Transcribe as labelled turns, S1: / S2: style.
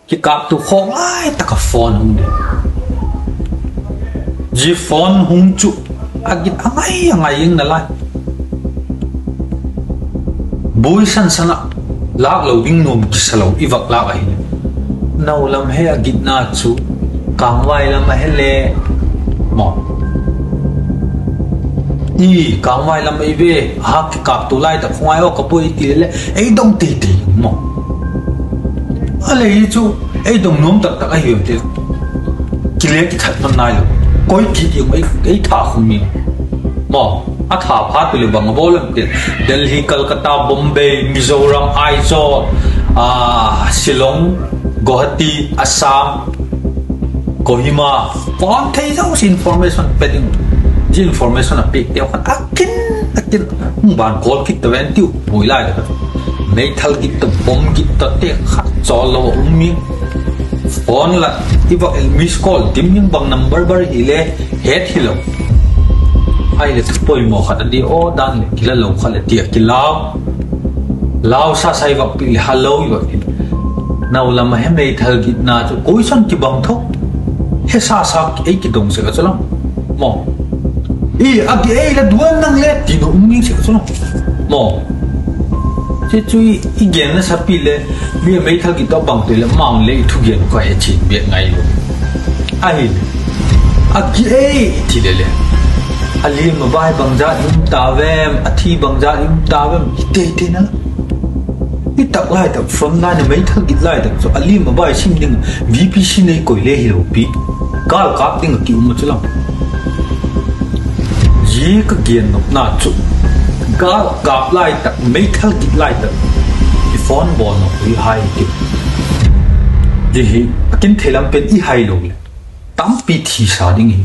S1: cái cặp tu khong ai ta ka phone hung de ji phone hung chu agit angai ing na lai bui san sana lak lo ding nom ki salo iwak lak ai nau lam he agit na chu kang wai lam hele mo i kang wai lam ai ve ha ki kap tu lai ta khwai o kapui ti le ei dong ti ti mo ale hi chu ei dong nom tak tak a hiu te ki le ki that nam nai lo koi ki yung ei tha khum mi mo a tha phat le bang bol te Delhi Kolkata Bombay Mizoram Aizawl Shillong Guwahati Assam Kohima con thấy đâu information betting ji information a pick te khan akin ban call kit the ventiu bui lai da mấy thal kit the bomb kit te khat chol lo mi phone la iwa miss call dim yung bang number bar hile head hilo ai le poi mo khat di o dan le kila lo khale tia kilao lao sa sai wa pi hello yo naw lam he mấy thal kit na chu koi son ki bang thok he sa ei ki dong se ka chalam mo i agi ei la duan nang le ti no uming se ka chalam mo che chui igen na sapi le mi mấy thal ki to bang te le maung le thu gen ko he chi be ngai lo ai agi ei ti le ali ma bai bang ja im ta vem athi bang ja im ta vem te na i tak lai tak from na ne mấy thal ki lai tak so ali ma bai sim ding vpc nei koi le hi ro pi kal kap ding ki um chalam ji ka gen no na chu kal kap lai tak mấy thal ki lai tak i phone bon no i hai ki ji hi kin thelam pen i hai lo le tam pi thi sa ding hi